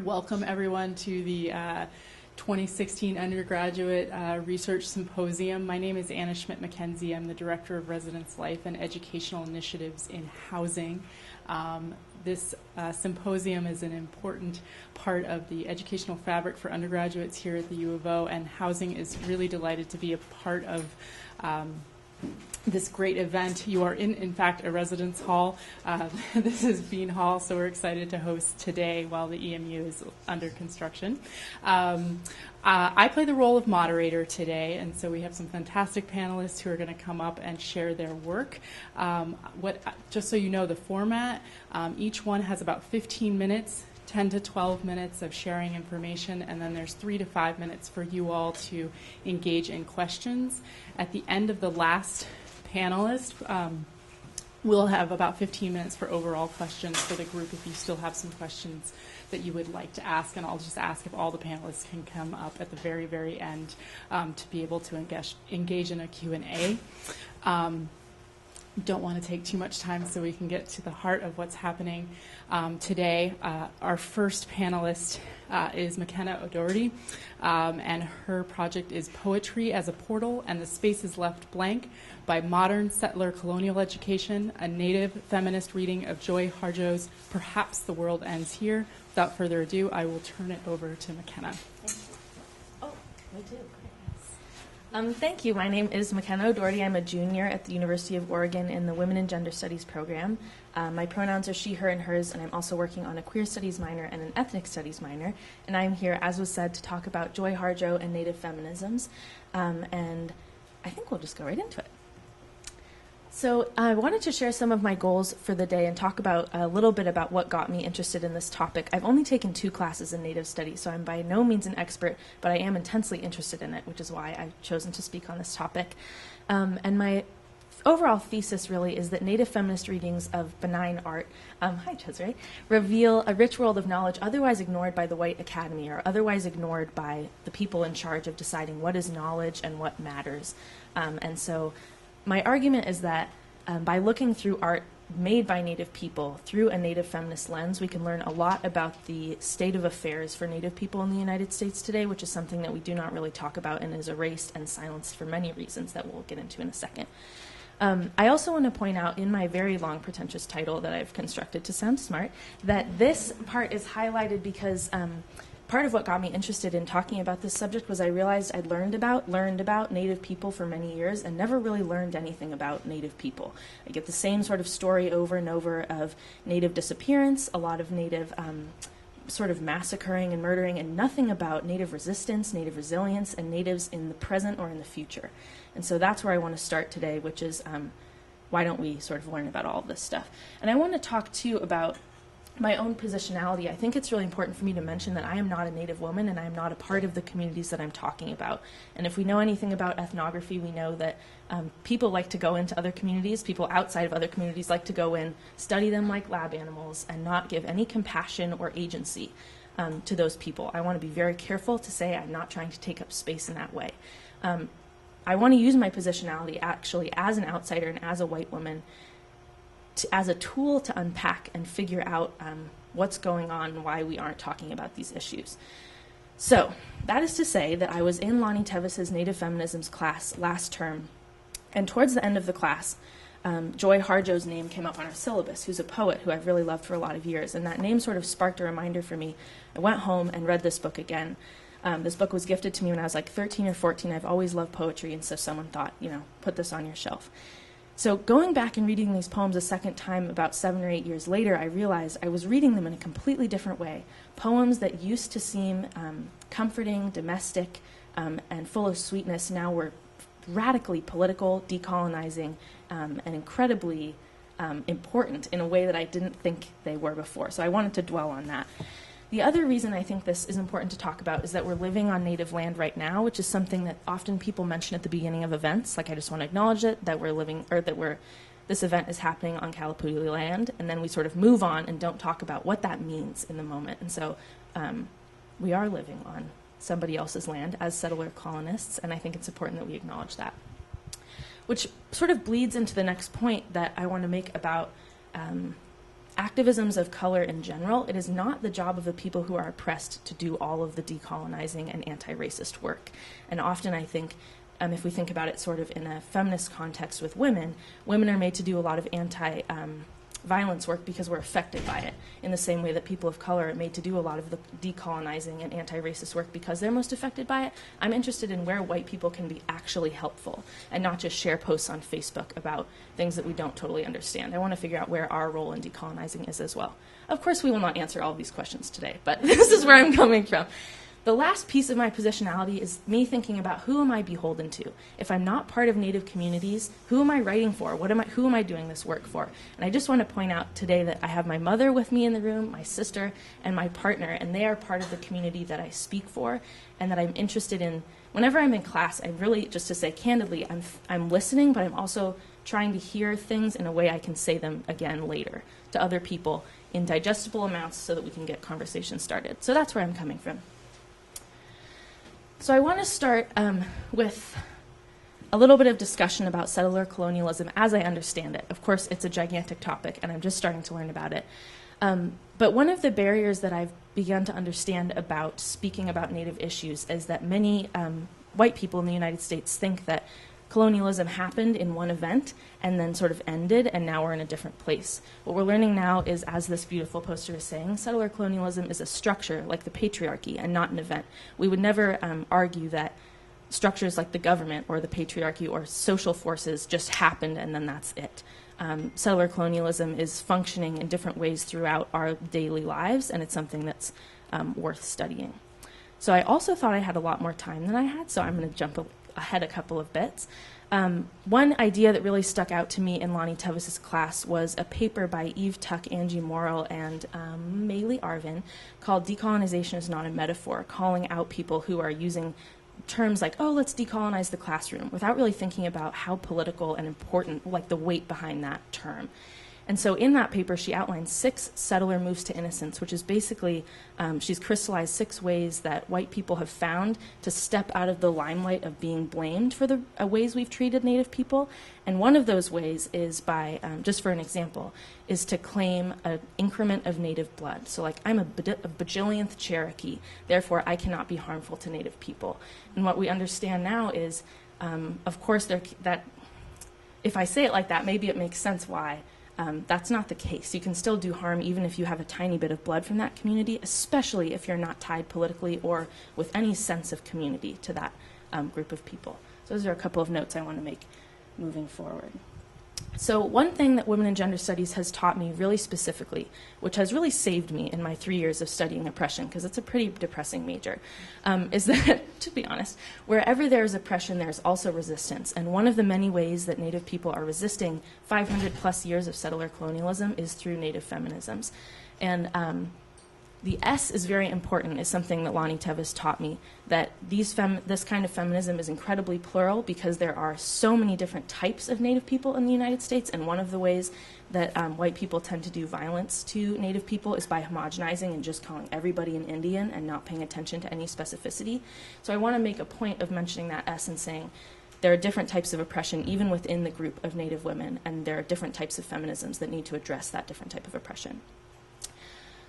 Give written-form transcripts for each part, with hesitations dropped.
Welcome everyone to the 2016 Undergraduate Research Symposium. My name is Anna Schmidt-McKenzie. I'm the Director of Residence Life and Educational Initiatives in Housing. This symposium is an important part of the educational fabric for undergraduates here at the U of O, and Housing is really delighted to be a part of this great event. You are in fact, a residence hall. This is Bean Hall, so we're excited to host today while the EMU is under construction. I play the role of moderator today, and so we have some fantastic panelists who are going to come up and share their work. Just so you know the format, each one has about 15 minutes, 10 to 12 minutes of sharing information, and then there's 3 to 5 minutes for you all to engage in questions. At the end of the last panelist, we'll have about 15 minutes for overall questions for the group if you still have some questions that you would like to ask, and I'll just ask if all the panelists can come up at the very, very end to be able to engage in a Q&A. Don't want to take too much time so we can get to the heart of what's happening today. Our first panelist is McKenna ODuri, and her project is Poetry as a Portal and the Spaces Left Blank by Modern Settler Colonial Education, a native feminist reading of Joy Harjo's Perhaps the World Ends Here. Without further ado, I will turn it over to McKenna. Thank you. Oh, we do. Thank you. My name is McKenna ODuri. I'm a junior at the University of Oregon in the Women and Gender Studies program. My pronouns are she, her, and hers, and I'm also working on a queer studies minor and an ethnic studies minor. And I'm here, as was said, to talk about Joy Harjo and native feminisms. And I think we'll just go right into it. So I wanted to share some of my goals for the day and talk about a little bit about what got me interested in this topic. I've only taken 2 classes in Native Studies, so I'm by no means an expert, but I am intensely interested in it, which is why I've chosen to speak on this topic. And my overall thesis really is that Native feminist readings of benign art, hi Cesare, reveal a rich world of knowledge otherwise ignored by the white academy or otherwise ignored by the people in charge of deciding what is knowledge and what matters. And so my argument is that by looking through art made by Native people through a Native feminist lens, we can learn a lot about the state of affairs for Native people in the United States today, which is something that we do not really talk about and is erased and silenced for many reasons that we'll get into in a second. I also want to point out in my very long, pretentious title that I've constructed to sound smart, that this part is highlighted because part of what got me interested in talking about this subject was I realized I'd learned about Native people for many years and never really learned anything about Native people. I get the same sort of story over and over of Native disappearance, a lot of Native sort of massacring and murdering, and nothing about Native resistance, Native resilience, and Natives in the present or in the future. And so that's where I want to start today, which is why don't we sort of learn about all of this stuff. And I want to talk, too, about my own positionality. I think it's really important for me to mention that I am not a Native woman and I am not a part of the communities that I'm talking about. And if we know anything about ethnography, we know that people like to go into other communities, people outside of other communities like to go in, study them like lab animals, and not give any compassion or agency to those people. I want to be very careful to say I'm not trying to take up space in that way. I want to use my positionality actually as an outsider and as a white woman as a tool to unpack and figure out what's going on and why we aren't talking about these issues. So that is to say that I was in Lonnie Tevis's Native Feminisms class last term, and towards the end of the class, Joy Harjo's name came up on our syllabus, who's a poet who I've really loved for a lot of years, and that name sort of sparked a reminder for me. I went home and read this book again. This book was gifted to me when I was like 13 or 14. I've always loved poetry, and so someone thought, put this on your shelf. So going back and reading these poems a second time about 7 or 8 years later, I realized I was reading them in a completely different way. Poems that used to seem comforting, domestic, and full of sweetness now were radically political, decolonizing, and incredibly important in a way that I didn't think they were before. So I wanted to dwell on that. The other reason I think this is important to talk about is that we're living on Native land right now, which is something that often people mention at the beginning of events. Like, I just want to acknowledge it, that this event is happening on Kalapuli land, and then we sort of move on and don't talk about what that means in the moment. And so we are living on somebody else's land as settler colonists, and I think it's important that we acknowledge that. Which sort of bleeds into the next point that I want to make about activisms of color in general, it is not the job of the people who are oppressed to do all of the decolonizing and anti-racist work. And often I think, if we think about it sort of in a feminist context with women, women are made to do a lot of anti-violence work because we're affected by it, in the same way that people of color are made to do a lot of the decolonizing and anti-racist work because they're most affected by it. I'm interested in where white people can be actually helpful and not just share posts on Facebook about things that we don't totally understand. I want to figure out where our role in decolonizing is as well. Of course, we will not answer all of these questions today, but this is where I'm coming from. The last piece of my positionality is me thinking about who am I beholden to? If I'm not part of Native communities, who am I writing for? Who am I doing this work for? And I just want to point out today that I have my mother with me in the room, my sister, and my partner, and they are part of the community that I speak for and that I'm interested in. Whenever I'm in class, I really, just to say candidly, I'm listening, but I'm also trying to hear things in a way I can say them again later to other people in digestible amounts so that we can get conversations started. So that's where I'm coming from. So I want to start with a little bit of discussion about settler colonialism as I understand it. Of course, it's a gigantic topic, and I'm just starting to learn about it. But one of the barriers that I've begun to understand about speaking about Native issues is that many white people in the United States think that colonialism happened in one event and then sort of ended, and now we're in a different place. What we're learning now is, as this beautiful poster is saying, settler colonialism is a structure like the patriarchy and not an event. We would never argue that structures like the government or the patriarchy or social forces just happened and then that's it. Settler colonialism is functioning in different ways throughout our daily lives, and it's something that's worth studying. So I also thought I had a lot more time than I had, so I'm going to jump ahead a couple of bits. One idea that really stuck out to me in Lonnie Tevis's class was a paper by Eve Tuck, Angie Morrill, and Maylee Arvin called Decolonization is Not a Metaphor, calling out people who are using terms like, oh, let's decolonize the classroom, without really thinking about how political and important, like the weight behind that term. And so in that paper, she outlined 6 settler moves to innocence, which is basically, she's crystallized 6 ways that white people have found to step out of the limelight of being blamed for the ways we've treated Native people. And one of those ways is by, just for an example, is to claim an increment of Native blood. So like, I'm a bajillionth Cherokee, therefore I cannot be harmful to Native people. And what we understand now is, of course, that if I say it like that, maybe it makes sense why. That's not the case. You can still do harm even if you have a tiny bit of blood from that community, especially if you're not tied politically or with any sense of community to that group of people. So those are a couple of notes I want to make moving forward. So one thing that Women and Gender Studies has taught me really specifically, which has really saved me in my 3 years of studying oppression, because it's a pretty depressing major, is that, to be honest, wherever there is oppression, there's also resistance. And one of the many ways that Native people are resisting 500 plus years of settler colonialism is through Native feminisms. And the S is very important, is something that Lonnie Tevis taught me, that this kind of feminism is incredibly plural because there are so many different types of Native people in the United States, and one of the ways that white people tend to do violence to Native people is by homogenizing and just calling everybody an Indian and not paying attention to any specificity. So I want to make a point of mentioning that S and saying there are different types of oppression even within the group of Native women, and there are different types of feminisms that need to address that different type of oppression.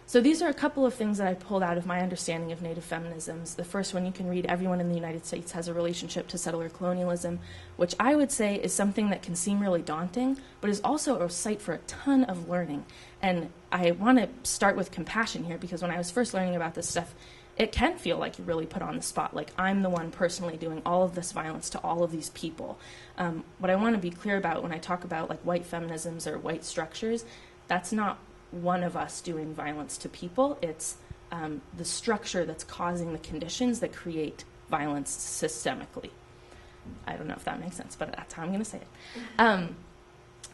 So these are a couple of things that I pulled out of my understanding of Native feminisms. The first one, you can read, everyone in the United States has a relationship to settler colonialism, which I would say is something that can seem really daunting, but is also a site for a ton of learning. And I want to start with compassion here, because when I was first learning about this stuff, it can feel like you're really put on the spot, like I'm the one personally doing all of this violence to all of these people. What I want to be clear about when I talk about like white feminisms or white structures, that's not one of us doing violence to people. It's the structure that's causing the conditions that create violence systemically. I don't know if that makes sense, but that's how I'm going to say it.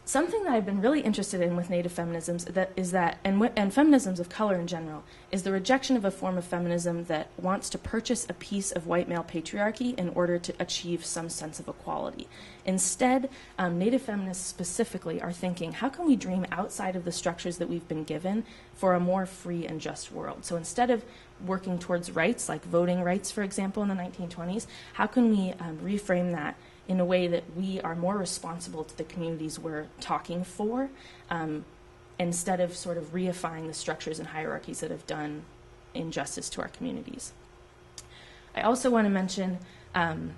Something that I've been really interested in with Native feminisms and feminisms of color in general, is the rejection of a form of feminism that wants to purchase a piece of white male patriarchy in order to achieve some sense of equality. Instead, Native feminists specifically are thinking, how can we dream outside of the structures that we've been given for a more free and just world? So instead of working towards rights, like voting rights, for example, in the 1920s, how can we reframe that in a way that we are more responsible to the communities we're talking for, instead of sort of reifying the structures and hierarchies that have done injustice to our communities. I also want to mention, and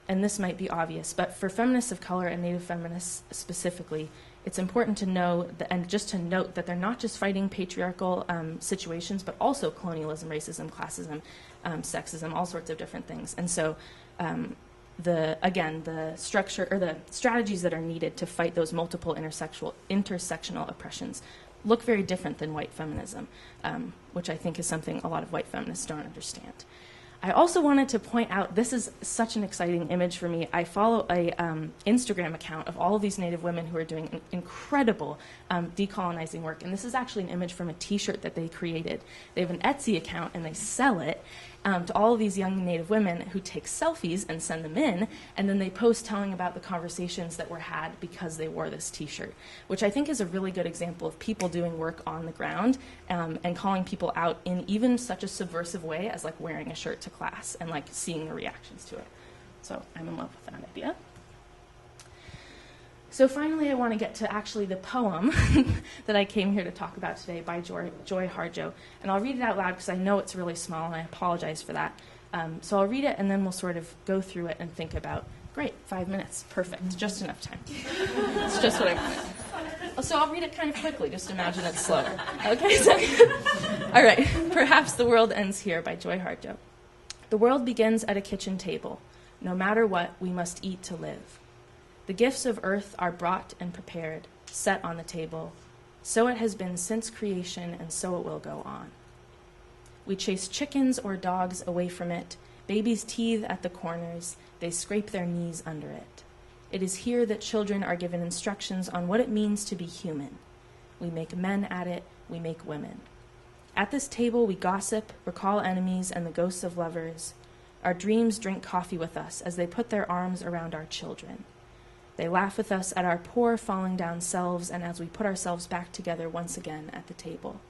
this might be obvious, but for feminists of color and Native feminists specifically, it's important to know and just to note that they're not just fighting patriarchal situations, but also colonialism, racism, classism, sexism, all sorts of different things. And so, the structure or the strategies that are needed to fight those multiple intersectional oppressions look very different than white feminism, which I think is something a lot of white feminists don't understand. I also wanted to point out, this is such an exciting image for me. I follow a Instagram account of all of these Native women who are doing incredible decolonizing work. And this is actually an image from a t-shirt that they created. They have an Etsy account and they sell it to all of these young Native women who take selfies and send them in. And then they post telling about the conversations that were had because they wore this t-shirt, which I think is a really good example of people doing work on the ground and calling people out in even such a subversive way as like wearing a shirt to class and like seeing the reactions to it. So I'm in love with that idea. So finally, I want to get to actually the poem that I came here to talk about today by Joy Harjo. And I'll read it out loud because I know it's really small and I apologize for that. So I'll read it and then we'll sort of go through it and think about, great, 5 minutes, perfect, just enough time. It's just what I wanted. So I'll read it kind of quickly, just imagine it's slower. Okay, so, all right, Perhaps the World Ends Here by Joy Harjo. The world begins at a kitchen table. No matter what, we must eat to live. The gifts of earth are brought and prepared, set on the table. So it has been since creation, and so it will go on. We chase chickens or dogs away from it. Babies teethe at the corners. They scrape their knees under it. It is here that children are given instructions on what it means to be human. We make men at it. We make women. At this table, we gossip, recall enemies and the ghosts of lovers. Our dreams drink coffee with us as they put their arms around our children. They laugh with us at our poor, falling down selves and as we put ourselves back together once again at the table.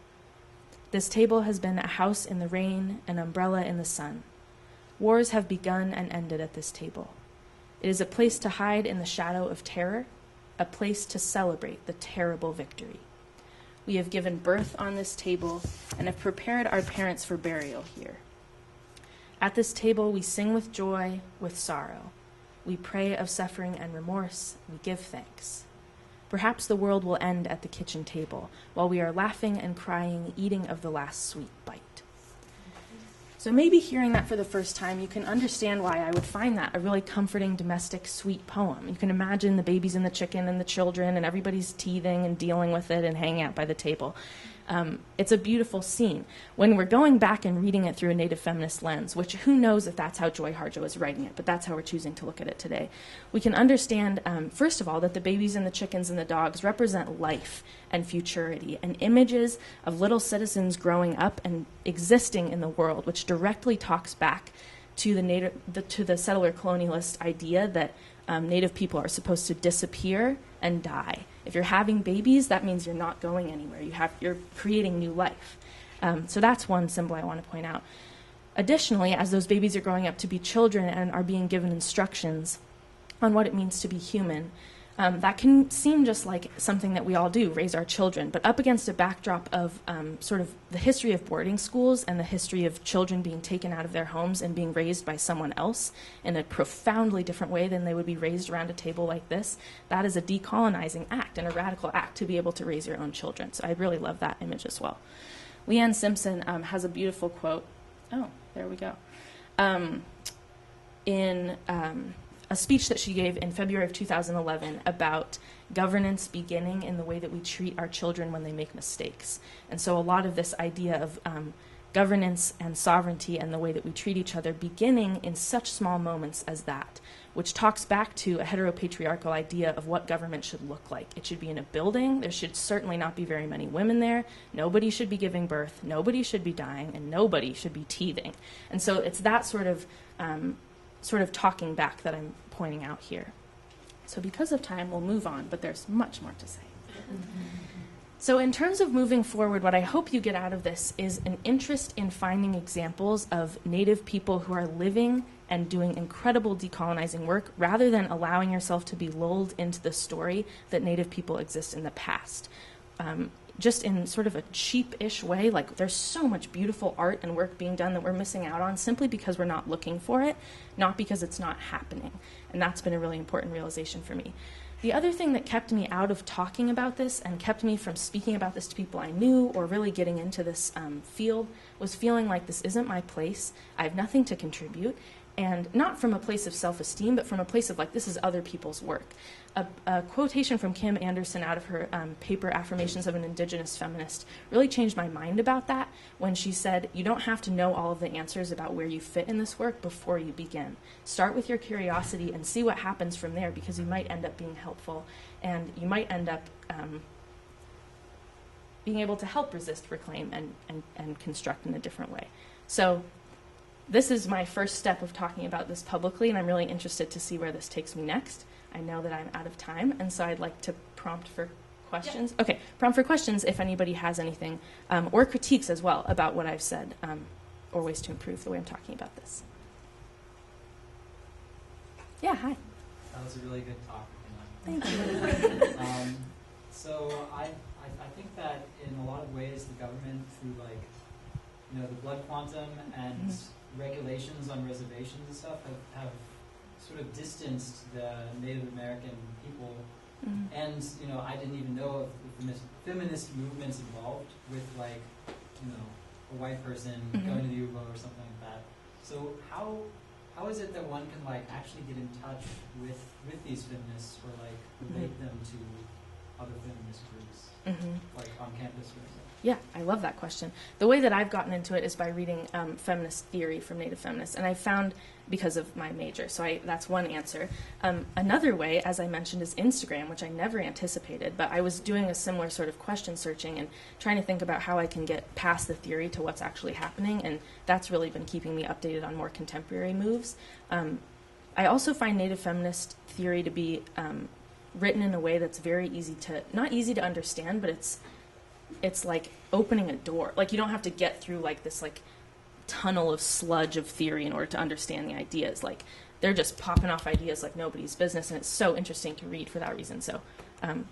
This table has been a house in the rain, an umbrella in the sun. Wars have begun and ended at this table. It is a place to hide in the shadow of terror, a place to celebrate the terrible victory. We have given birth on this table and have prepared our parents for burial here. At this table, we sing with joy, with sorrow. We pray of suffering and remorse. We give thanks. Perhaps the world will end at the kitchen table while we are laughing and crying, eating of the last sweet bite. So maybe hearing that for the first time, you can understand why I would find that a really comforting, domestic, sweet poem. You can imagine the babies and the chicken and the children and everybody's teething and dealing with it and hanging out by the table. It's a beautiful scene. When we're going back and reading it through a Native feminist lens, which who knows if that's how Joy Harjo is writing it, but that's how we're choosing to look at it today, we can understand, first of all, that the babies and the chickens and the dogs represent life and futurity and images of little citizens growing up and existing in the world, which directly talks back to the settler colonialist idea that Native people are supposed to disappear and die. If you're having babies, that means you're not going anywhere. You're creating new life. So that's one symbol I want to point out. Additionally, as those babies are growing up to be children and are being given instructions on what it means to be human, that can seem just like something that we all do, raise our children, but up against a backdrop of sort of the history of boarding schools and the history of children being taken out of their homes and being raised by someone else in a profoundly different way than they would be raised around a table like this, that is a decolonizing act and a radical act to be able to raise your own children. So I really love that image as well. Leanne Simpson has a beautiful quote. Oh, there we go. In a speech that she gave in February of 2011 about governance beginning in the way that we treat our children when they make mistakes. And so a lot of this idea of governance and sovereignty and the way that we treat each other beginning in such small moments as that, which talks back to a heteropatriarchal idea of what government should look like. It should be in a building. There should certainly not be very many women there. Nobody should be giving birth. Nobody should be dying. And nobody should be teething. And so it's that sort of talking back that I'm pointing out here. So because of time, we'll move on, but there's much more to say. So in terms of moving forward, what I hope you get out of this is an interest in finding examples of Native people who are living and doing incredible decolonizing work rather than allowing yourself to be lulled into the story that Native people exist in the past. just in sort of a cheap-ish way. Like, there's so much beautiful art and work being done that we're missing out on simply because we're not looking for it, not because it's not happening. And that's been a really important realization for me. The other thing that kept me out of talking about this and kept me from speaking about this to people I knew or really getting into this field was feeling like this isn't my place. I have nothing to contribute. And not from a place of self-esteem, but from a place of like, this is other people's work. A quotation from Kim Anderson out of her paper, Affirmations of an Indigenous Feminist, really changed my mind about that when she said, you don't have to know all of the answers about where you fit in this work before you begin. Start with your curiosity and see what happens from there, because you might end up being helpful, and you might end up being able to help resist, reclaim, and construct in a different way. So this is my first step of talking about this publicly, and I'm really interested to see where this takes me next. I know that I'm out of time, and so I'd like to prompt for questions. Yeah. Okay, prompt for questions if anybody has anything, or critiques as well about what I've said, or ways to improve the way I'm talking about this. Yeah, hi. That was a really good talk. Thank you. So I think that in a lot of ways the government, through the blood quantum and regulations on reservations and stuff, have sort of distanced the Native American people. And I didn't even know of the feminist movements involved with a white person going to the UVA or something like that. So how is it that one can actually get in touch with these feminists or relate them to other feminist groups on campus, for example? Yeah, I love that question. The way that I've gotten into it is by reading feminist theory from Native feminists, and I found, because of my major, so that's one answer. Another way, as I mentioned, is Instagram, which I never anticipated, but I was doing a similar sort of question searching and trying to think about how I can get past the theory to what's actually happening, and that's really been keeping me updated on more contemporary moves. I also find Native feminist theory to be written in a way that's very not easy to understand, but it's like opening a door. Like, you don't have to get through this tunnel of sludge of theory in order to understand the ideas. Like, they're just popping off ideas like nobody's business, and it's so interesting to read for that reason. So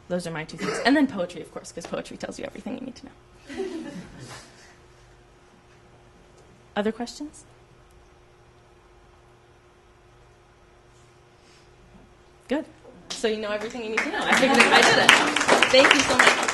those are my two things. And then poetry, of course, because poetry tells you everything you need to know. Other questions? Good. So you know everything you need to know. I figured I did it. Thank you so much.